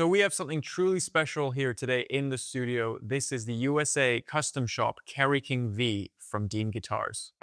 So we have something truly special here today in the studio. This is the USA custom shop Kerry King V from Dean Guitars.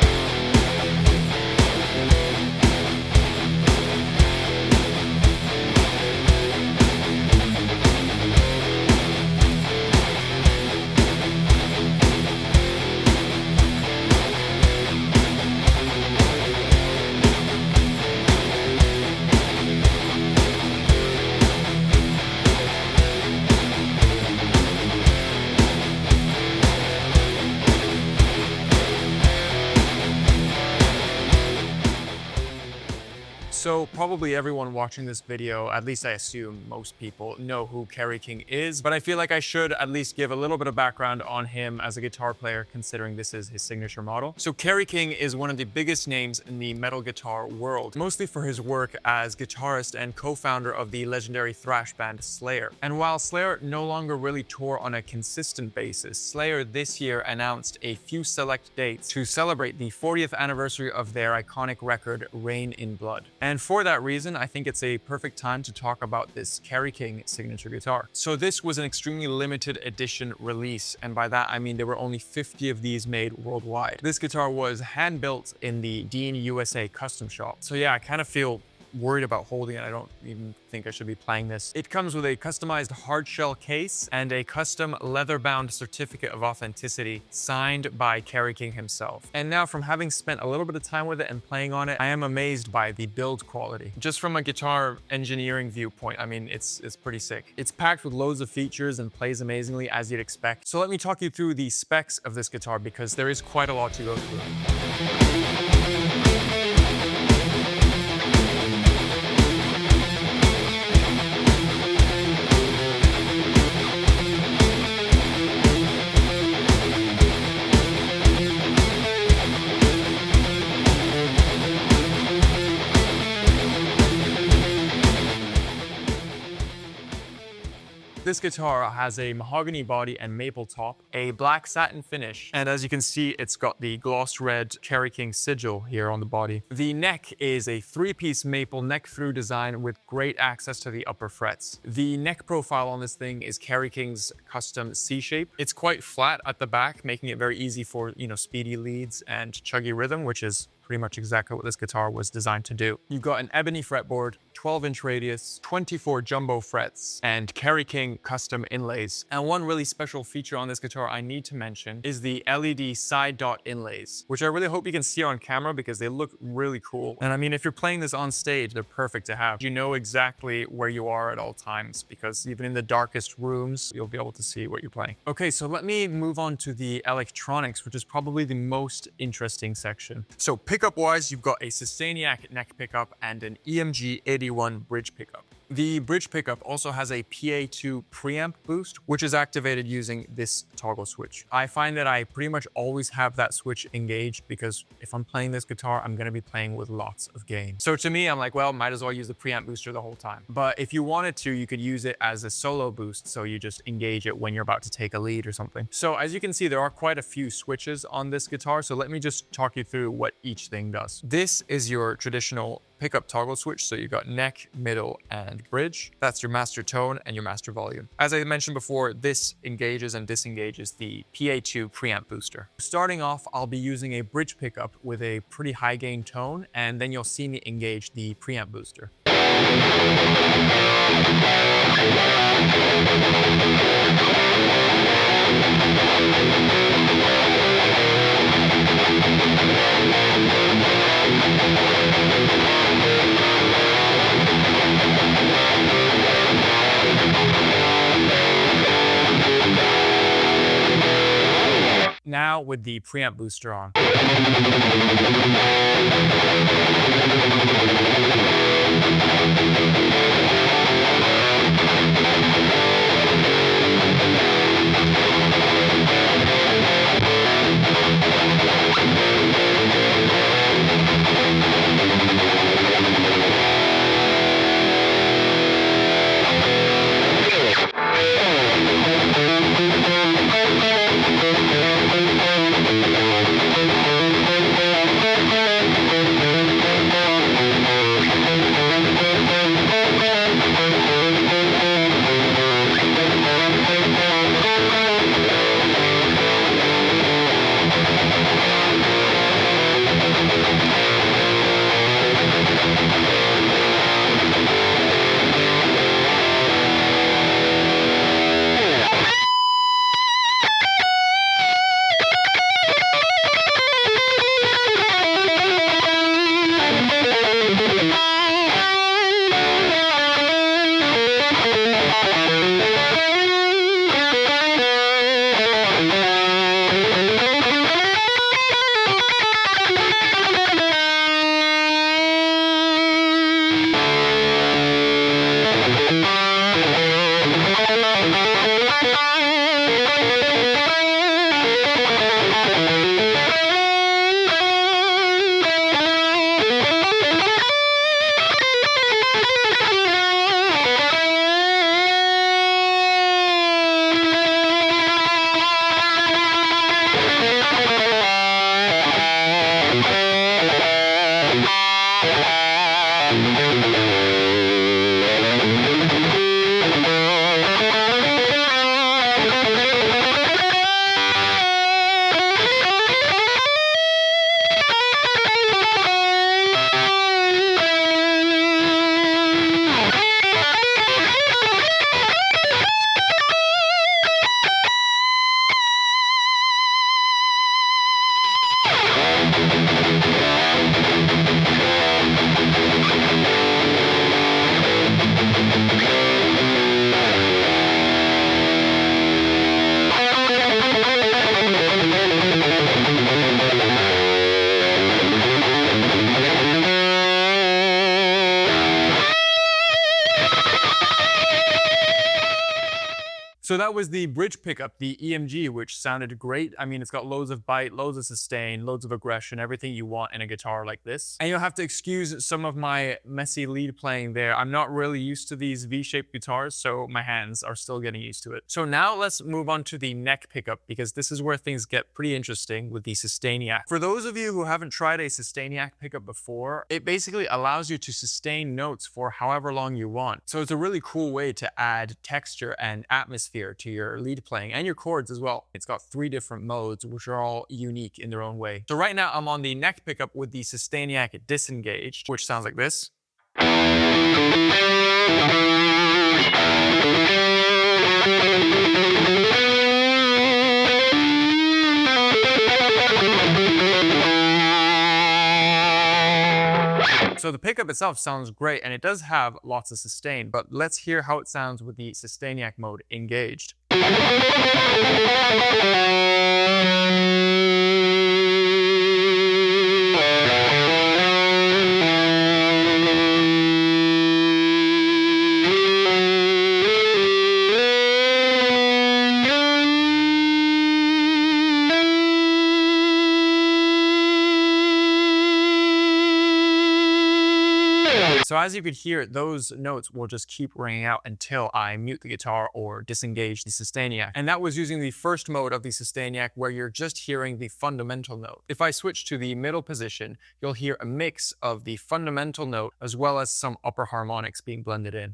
So probably everyone watching this video, at least I assume most people, know who Kerry King is, but I feel like I should at least give a little bit of background on him as a guitar player, considering this is his signature model. So Kerry King is one of the biggest names in the metal guitar world, mostly for his work as guitarist and co-founder of the legendary thrash band Slayer. And while Slayer no longer really tour on a consistent basis, Slayer this year announced a few select dates to celebrate the 40th anniversary of their iconic record, Regin In Blood. And for that reason, I think it's a perfect time to talk about this Kerry King signature guitar. So this was an extremely limited edition release, and by that I mean there were only 50 of these made worldwide. This guitar was hand built in the Dean USA custom shop. So yeah, I kind of feel worried about holding it. I don't even think I should be playing this. It comes with a customized hard shell case and a custom leather-bound certificate of authenticity signed by Kerry King himself. And now, from having spent a little bit of time with it and playing on it, I am amazed by the build quality. Just from a guitar engineering viewpoint, I mean, it's pretty sick. It's packed with loads of features and plays amazingly, as you'd expect. So let me talk you through the specs of this guitar, because there is quite a lot to go through. This guitar has a mahogany body and maple top, a black satin finish, and as you can see, it's got the gloss red Kerry King sigil here on the body. The neck is a three-piece maple neck-through design with great access to the upper frets. The neck profile on this thing is Kerry King's custom C-shape. It's quite flat at the back, making it very easy for, speedy leads and chuggy rhythm, which is pretty much exactly what this guitar was designed to do. You've got an ebony fretboard, 12-inch radius, 24 jumbo frets, and Kerry King custom inlays. And one really special feature on this guitar I need to mention is the LED side dot inlays, which I really hope you can see on camera because they look really cool. And I mean, if you're playing this on stage, they're perfect to have. You know exactly where you are at all times, because even in the darkest rooms, you'll be able to see what you're playing. Okay, so let me move on to the electronics, which is probably the most interesting section. So pickup-wise, you've got a Sustainiac neck pickup and an EMG 81 bridge pickup. The bridge pickup also has a PA2 preamp boost, which is activated using this toggle switch. I find that I pretty much always have that switch engaged because if I'm playing this guitar, I'm gonna be playing with lots of gain. So to me, I'm like, well, might as well use the preamp booster the whole time. But if you wanted to, you could use it as a solo boost, so you just engage it when you're about to take a lead or something. So as you can see, there are quite a few switches on this guitar, so let me just talk you through what each thing does. This is your traditional pickup toggle switch, so you've got neck, middle, and bridge. That's your master tone and your master volume. As I mentioned before, this engages and disengages the PA2 preamp booster. Starting off, I'll be using a bridge pickup with a pretty high gain tone, and then you'll see me engage the preamp booster. Now with the preamp booster on. So that was the bridge pickup, the EMG, which sounded great. I mean, it's got loads of bite, loads of sustain, loads of aggression, everything you want in a guitar like this. And you'll have to excuse some of my messy lead playing there. I'm not really used to these V-shaped guitars, so my hands are still getting used to it. So now let's move on to the neck pickup, because this is where things get pretty interesting with the Sustainiac. For those of you who haven't tried a Sustainiac pickup before, it basically allows you to sustain notes for however long you want. So it's a really cool way to add texture and atmosphere to your lead playing and your chords as well. It's got 3 different modes, which are all unique in their own way. So right now I'm on the neck pickup with the Sustainiac disengaged, which sounds like this. So the pickup itself sounds great, and it does have lots of sustain, but let's hear how it sounds with the Sustainiac mode engaged. So as you could hear, those notes will just keep ringing out until I mute the guitar or disengage the Sustainiac. And that was using the first mode of the Sustainiac, where you're just hearing the fundamental note. If I switch to the middle position, you'll hear a mix of the fundamental note as well as some upper harmonics being blended in.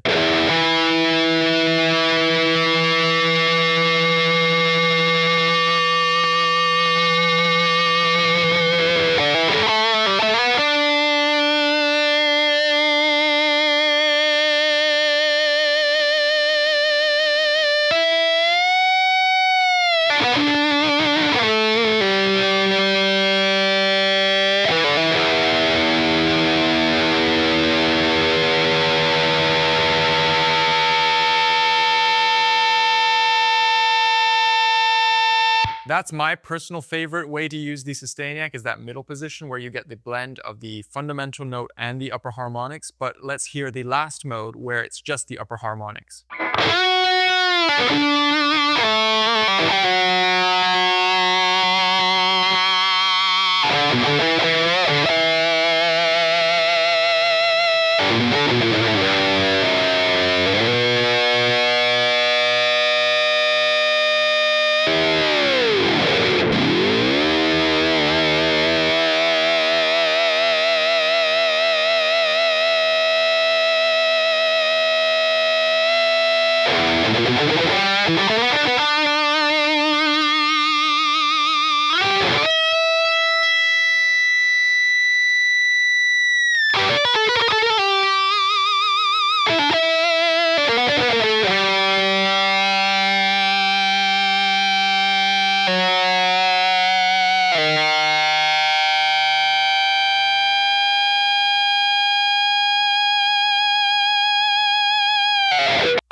That's my personal favorite way to use the Sustainiac, is that middle position where you get the blend of the fundamental note and the upper harmonics. But let's hear the last mode where it's just the upper harmonics.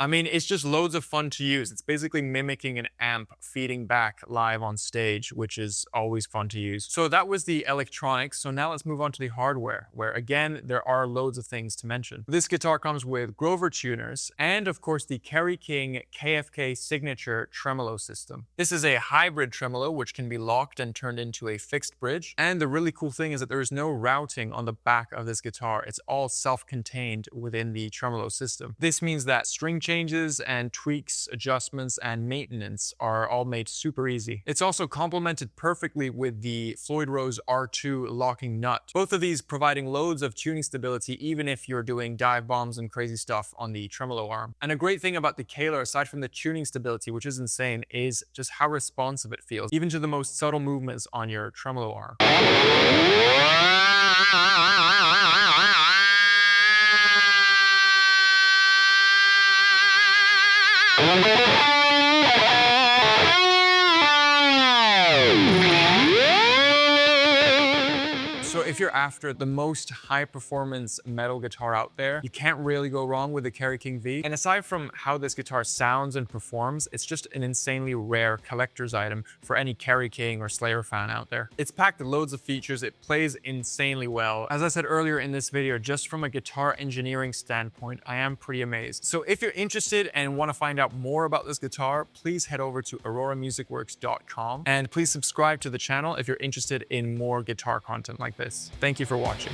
I mean, it's just loads of fun to use. It's basically mimicking an amp feeding back live on stage, which is always fun to use. So that was the electronics. So now let's move on to the hardware, where again, there are loads of things to mention. This guitar comes with Grover tuners and of course the Kerry King KFK signature tremolo system. This is a hybrid tremolo which can be locked and turned into a fixed bridge. And the really cool thing is that there is no routing on the back of this guitar. It's all self-contained within the tremolo system. This means that string changes and tweaks, adjustments, and maintenance are all made super easy. It's also complemented perfectly with the Floyd Rose R2 locking nut. Both of these providing loads of tuning stability even if you're doing dive bombs and crazy stuff on the tremolo arm. And a great thing about the Kahler, aside from the tuning stability, which is insane, is just how responsive it feels, even to the most subtle movements on your tremolo arm. So if you're after the most high performance metal guitar out there, you can't really go wrong with the Kerry King V. And aside from how this guitar sounds and performs, it's just an insanely rare collector's item for any Kerry King or Slayer fan out there. It's packed with loads of features, it plays insanely well. As I said earlier in this video, just from a guitar engineering standpoint, I am pretty amazed. So if you're interested and want to find out more about this guitar, please head over to auroramusicworks.com and please subscribe to the channel if you're interested in more guitar content like this. Thank you for watching.